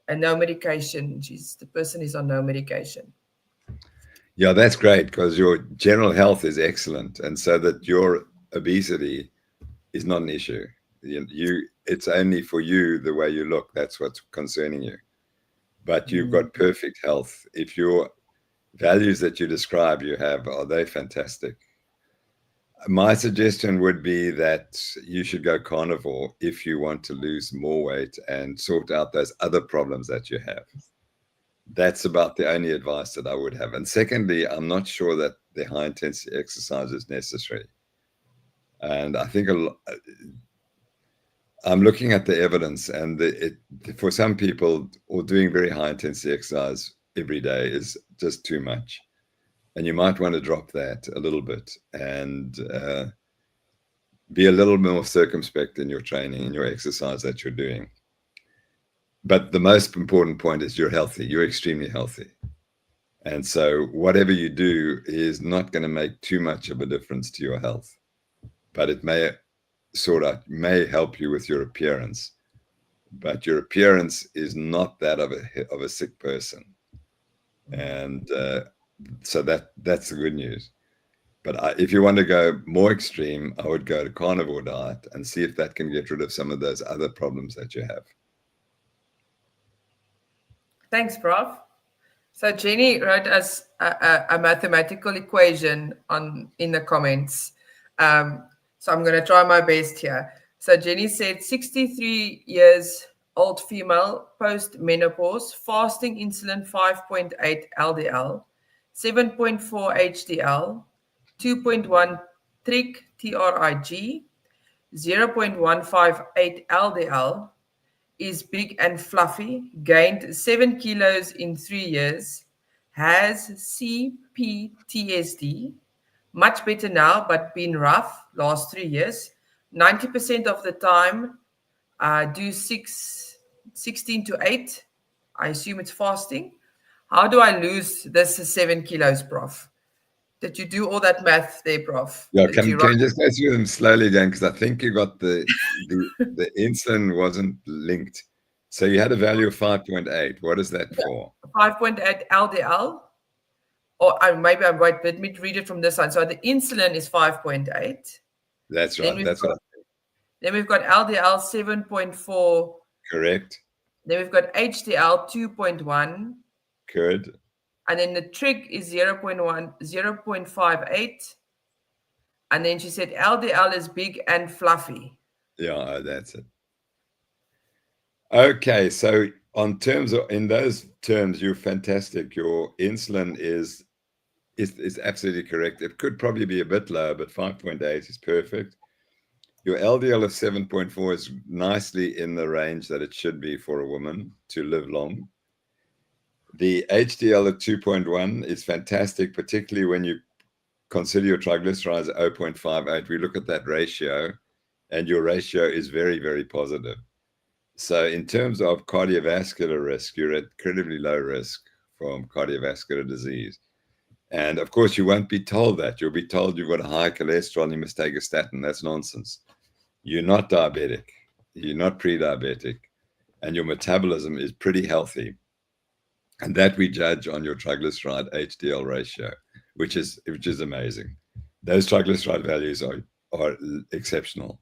and no medication. The person is on no medication. Yeah, that's great because your general health is excellent, and so that your obesity is not an issue. It's only for you the way you look. That's what's concerning you. But you've got perfect health. If your values that you describe you have, are they fantastic? My suggestion would be that you should go carnivore if you want to lose more weight and sort out those other problems that you have. That's about the only advice that I would have. And secondly, I'm not sure that the high intensity exercise is necessary. And I think I'm looking at the evidence, and for some people, or doing very high intensity exercise every day is just too much. And you might want to drop that a little bit and be a little more circumspect in your training and your exercise that you're doing. But the most important point is you're healthy. You're extremely healthy. And so whatever you do is not going to make too much of a difference to your health. But it may help you with your appearance. But your appearance is not that of a sick person. And so that's the good news. But if you want to go more extreme, I would go to carnivore diet and see if that can get rid of some of those other problems that you have. Thanks, Prof. So Jenny wrote us a mathematical equation in the comments. So I'm going to try my best here. So Jenny said 63 years old female post-menopause, fasting insulin 5.8 LDL, 7.4 HDL, 2.1 trig, 0.158 LDL, is big and fluffy, gained 7 kilos in 3 years, has CPTSD, much better now, but been rough last 3 years. 90% of the time, do 16 to 8. I assume it's fasting. How do I lose this 7 kilos, Prof? Did you do all that math there, Prof? Yeah, can you just go through them slowly again? Because I think you got the insulin wasn't linked. So you had a value of 5.8. What is that for? 5.8 LDL. Or maybe I'm right. Let me read it from this side. So the insulin is 5.8. That's right. That's what I think. Then we've got LDL 7.4. Correct. Then we've got HDL 2.1. Good. And then the trig is 0.58. And then she said LDL is big and fluffy. Yeah, that's it. Okay, so in those terms, you're fantastic. Your insulin is absolutely correct. It could probably be a bit lower, but 5.8 is perfect. Your LDL of 7.4 is nicely in the range that it should be for a woman to live long. The HDL at 2.1 is fantastic, particularly when you consider your triglycerides at 0.58. We look at that ratio. and your ratio is very, very positive. So in terms of cardiovascular risk, you're at incredibly low risk from cardiovascular disease. And of course, you won't be told that. You'll be told you've got a high cholesterol and you must take a statin. That's nonsense. You're not diabetic. You're not pre-diabetic. And your metabolism is pretty healthy. And that we judge on your triglyceride HDL ratio, which is amazing. Those triglyceride values are exceptional.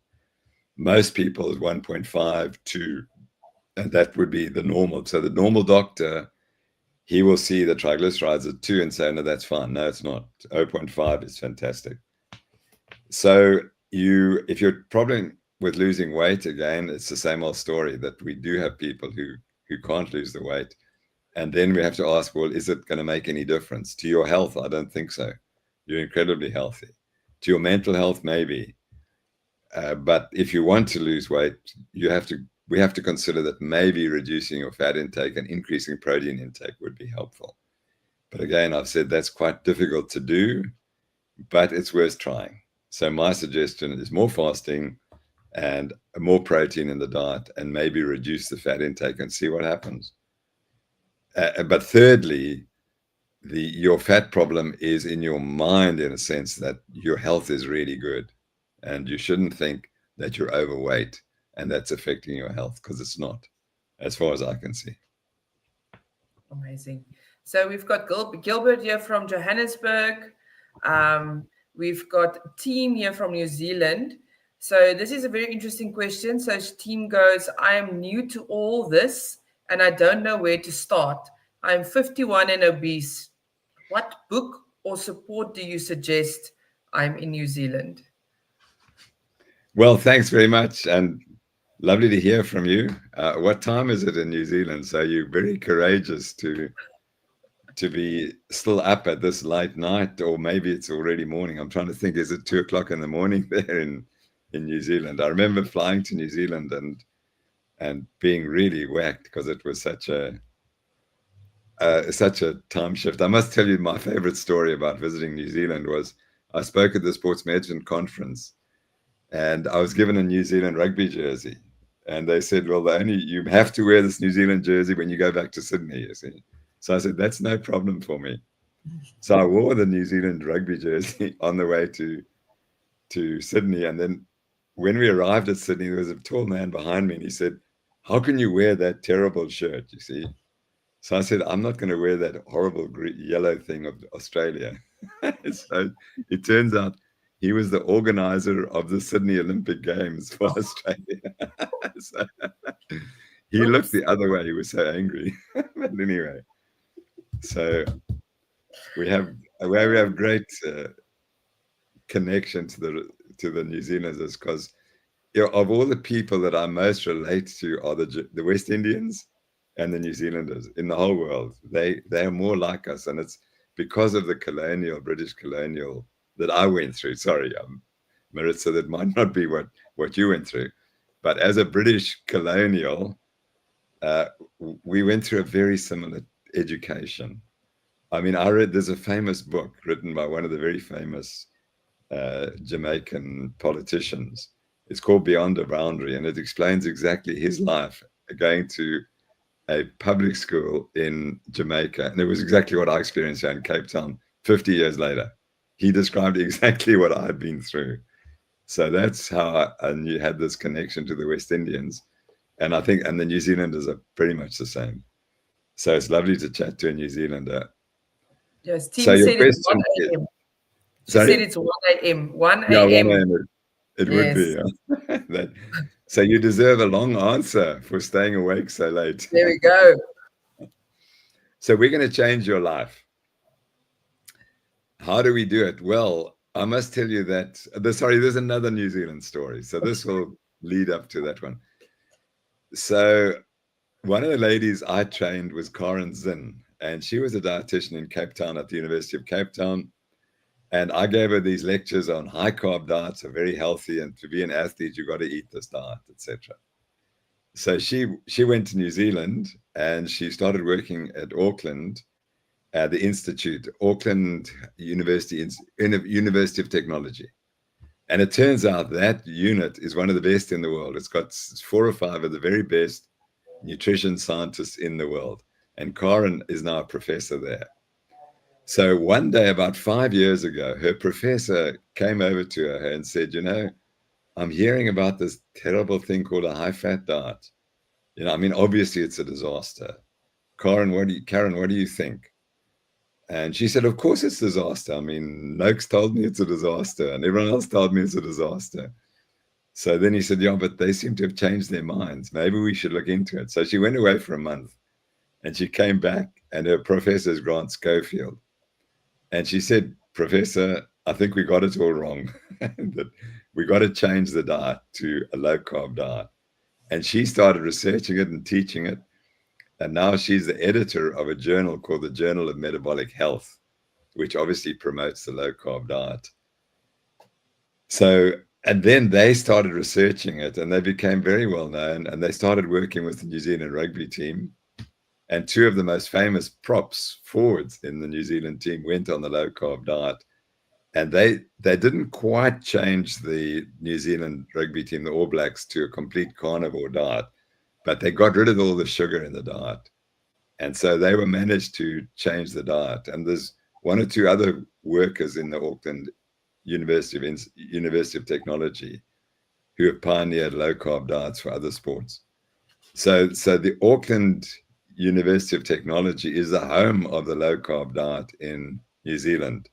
Most people is 1.5, 2, and that would be the normal. So the normal doctor, he will see the triglycerides at 2 and say, no, that's fine. No, it's not. 0.5 is fantastic. So if you're problem with losing weight, again, it's the same old story that we do have people who can't lose the weight. And then we have to ask, well, is it going to make any difference to your health? I don't think so. You're incredibly healthy. To your mental health, maybe. But if you want to lose weight, we have to consider that maybe reducing your fat intake and increasing protein intake would be helpful. But again, I've said that's quite difficult to do, but it's worth trying. So my suggestion is more fasting and more protein in the diet, and maybe reduce the fat intake and see what happens. But thirdly, your fat problem is in your mind, in a sense that your health is really good. And you shouldn't think that you're overweight and that's affecting your health, because it's not, as far as I can see. Amazing. So we've got Gilbert here from Johannesburg. We've got Team here from New Zealand. So this is a very interesting question. So Team goes, I am new to all this and I don't know where to start. I'm 51 and obese. What book or support do you suggest? I'm in New Zealand. Well, thanks very much, and lovely to hear from you. What time is it in New Zealand? So you're very courageous to be still up at this late night, or maybe it's already morning. I'm trying to think, is it 2 o'clock in the morning there in New Zealand? I remember flying to New Zealand and being really whacked because it was such a time shift. I must tell you, my favorite story about visiting New Zealand was I spoke at the Sports Medicine Conference, and I was given a New Zealand rugby jersey. And they said, well, you have to wear this New Zealand jersey when you go back to Sydney, you see. So I said, that's no problem for me. So I wore the New Zealand rugby jersey on the way to Sydney. And then when we arrived at Sydney, there was a tall man behind me, and he said, how can you wear that terrible shirt, you see? So I said, I'm not going to wear that horrible yellow thing of Australia. So it turns out he was the organizer of the Sydney Olympic Games for Australia. So he looked the other way. He was so angry. But anyway, so we have great connection to the New Zealanders, because of all the people that I most relate to are the West Indians and the New Zealanders in the whole world. They are more like us, and it's because of the British colonial that I went through. Sorry, Maritza, that might not be what you went through. But as a British colonial, we went through a very similar education. I mean, there's a famous book written by one of the very famous Jamaican politicians. It's called Beyond a Boundary, and it explains exactly his life going to a public school in Jamaica. And it was exactly what I experienced here in Cape Town 50 years later. He described exactly what I had been through. So that's how I had this connection to the West Indians. And I think, and the New Zealanders are pretty much the same. So it's lovely to chat to a New Zealander. Yes, Tim said it's 1 a.m. She said it's 1 a.m. 1 a.m. Yeah, 1 a.m. It would be. Yeah. So you deserve a long answer for staying awake so late. There we go. So we're going to change your life. How do we do it? Well, I must tell you that, there's another New Zealand story. So this will lead up to that one. So one of the ladies I trained was Karen Zinn, and she was a dietitian in Cape Town at the University of Cape Town. And I gave her these lectures on high carb diets are very healthy, and to be an athlete, you've got to eat this diet, etc. So she went to New Zealand and she started working at Auckland, the Institute, Auckland University of Technology. And it turns out that unit is one of the best in the world. It's got 4 or 5 of the very best nutrition scientists in the world. And Karen is now a professor there. So one day, about 5 years ago, her professor came over to her and said, I'm hearing about this terrible thing called a high-fat diet. I mean, obviously it's a disaster. Karen, what do you think? And she said, of course it's a disaster. I mean, Noakes told me it's a disaster, and everyone else told me it's a disaster. So then he said, yeah, but they seem to have changed their minds. Maybe we should look into it. So she went away for a month, and she came back, and her professor is Grant Schofield. And she said, Professor, I think we got it all wrong. That we got to change the diet to a low-carb diet. And she started researching it and teaching it. And now she's the editor of a journal called the Journal of Metabolic Health, which obviously promotes the low-carb diet. So, and then they started researching it, and they became very well known, and they started working with the New Zealand rugby team. And 2 of the most famous props forwards in the New Zealand team went on the low-carb diet. And they didn't quite change the New Zealand rugby team, the All Blacks, to a complete carnivore diet, but they got rid of all the sugar in the diet. And so they were managed to change the diet. And there's 1 or 2 other workers in the Auckland University of Technology who have pioneered low-carb diets for other sports. So the Auckland University of Technology is the home of the low-carb diet in New Zealand.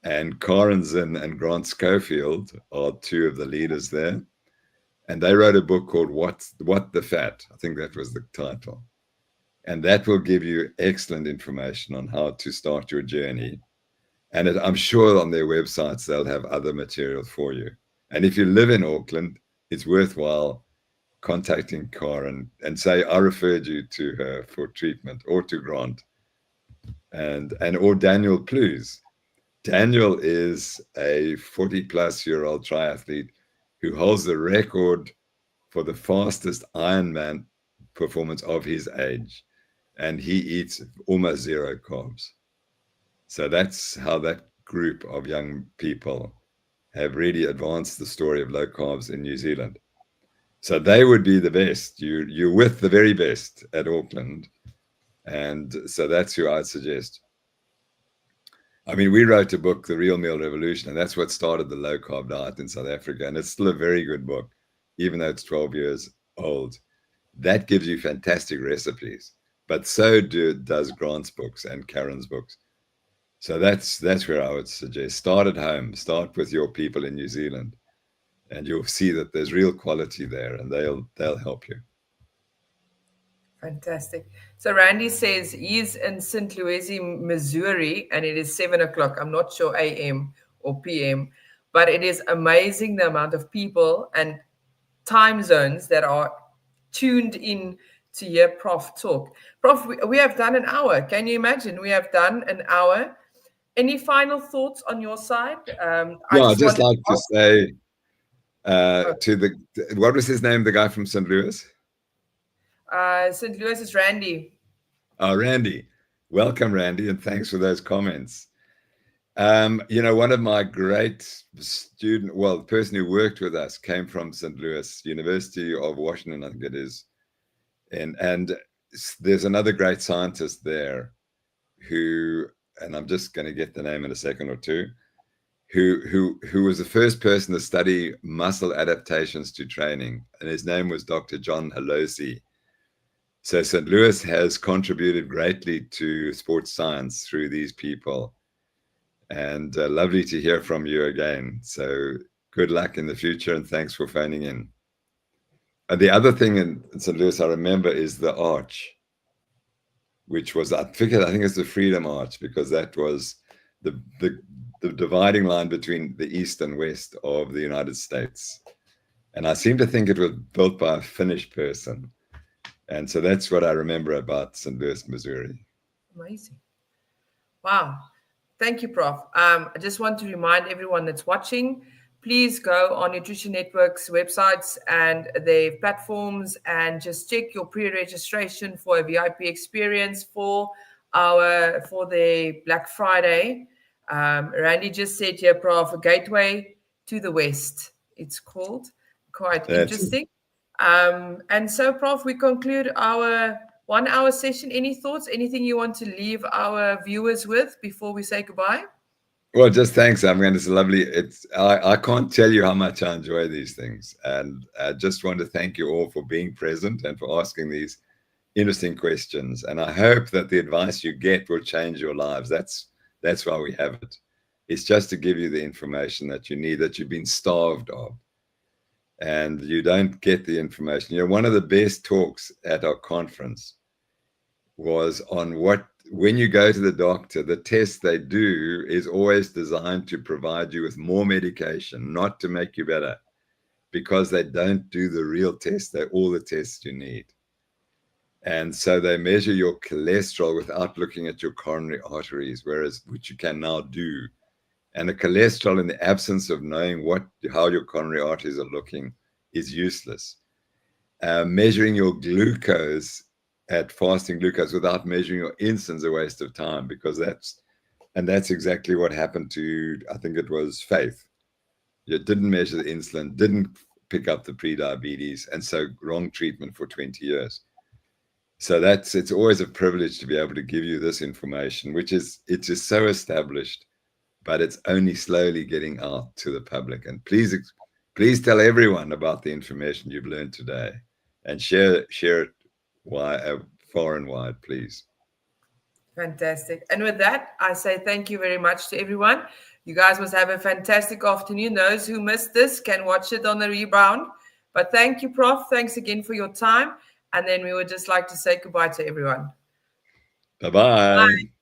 And Karen Zinn and Grant Schofield are 2 of the leaders there. And they wrote a book called What the Fat? I think that was the title. And that will give you excellent information on how to start your journey. And I'm sure on their websites, they'll have other material for you. And if you live in Auckland, it's worthwhile contacting Karen and say, I referred you to her for treatment, or to Grant, or Daniel Plews. Daniel is a 40-plus-year-old triathlete who holds the record for the fastest Ironman performance of his age. And he eats almost 0 carbs. So that's how that group of young people have really advanced the story of low carbs in New Zealand. So they would be the best. You're with the very best at Auckland. And so that's who I'd suggest. I mean, we wrote a book, The Real Meal Revolution, and that's what started the low-carb diet in South Africa. And it's still a very good book, even though it's 12 years old. That gives you fantastic recipes. But so does Grant's books and Karen's books. So that's where I would suggest. Start at home. Start with your people in New Zealand. And you'll see that there's real quality there, and they'll help you. Fantastic. So Randy says he's in St. Louis, Missouri, and it is 7 o'clock. I'm not sure AM or PM, but it is amazing the amount of people and time zones that are tuned in to hear Prof talk. Prof, we have done an hour. Can you imagine? We have done an hour. Any final thoughts on your side? I'd just like to say to what was his name, the guy from St. Louis? St. Louis is Randy. Oh, Randy. Welcome, Randy, and thanks for those comments. One of my great the person who worked with us came from St. Louis, University of Washington, I think it is. And there's another great scientist there who, and I'm just going to get the name in a second or two, who was the first person to study muscle adaptations to training. And his name was Dr. John Halosi. So St. Louis has contributed greatly to sports science through these people. And lovely to hear from you again. So good luck in the future, and thanks for phoning in. And the other thing in St. Louis I remember is the arch, which was, I think it's the Freedom Arch, because that was the dividing line between the East and West of the United States. And I seem to think it was built by a Finnish person. And so that's what I remember about St. Louis, Missouri. Amazing. Wow. Thank you, Prof. I just want to remind everyone that's watching, please go on Nutrition Network's websites and their platforms and just check your pre-registration for a VIP experience for the Black Friday. Randy just said here, Prof, a gateway to the West. It's called. Quite That's interesting. And so, Prof, we conclude our 1 hour session. Any thoughts, anything you want to leave our viewers with before we say goodbye? Well, just thanks, Afghan. It's lovely. I can't tell you how much I enjoy these things. And I just want to thank you all for being present and for asking these interesting questions. And I hope that the advice you get will change your lives. That's why we have it. It's just to give you the information that you need, that you've been starved of. And you don't get the information. You know, one of the best talks at our conference was on when you go to the doctor, the test they do is always designed to provide you with more medication, not to make you better, because they don't do the real test. They're all the tests you need. And so they measure your cholesterol without looking at your coronary arteries, which you can now do. And the cholesterol, in the absence of knowing how your coronary arteries are looking, is useless. Measuring your glucose at fasting glucose without measuring your insulin is a waste of time, because that's exactly what happened to, I think it was Faith. You didn't measure the insulin, didn't pick up the pre-diabetes, and so wrong treatment for 20 years. So it's always a privilege to be able to give you this information, it's just so established, but it's only slowly getting out to the public. And please tell everyone about the information you've learned today, and share it far and wide, please. Fantastic. And with that, I say thank you very much to everyone. You guys must have a fantastic afternoon. Those who missed this can watch it on the rebound. But thank you, Prof. Thanks again for your time. And then we would just like to say goodbye to everyone. Bye-bye. Bye.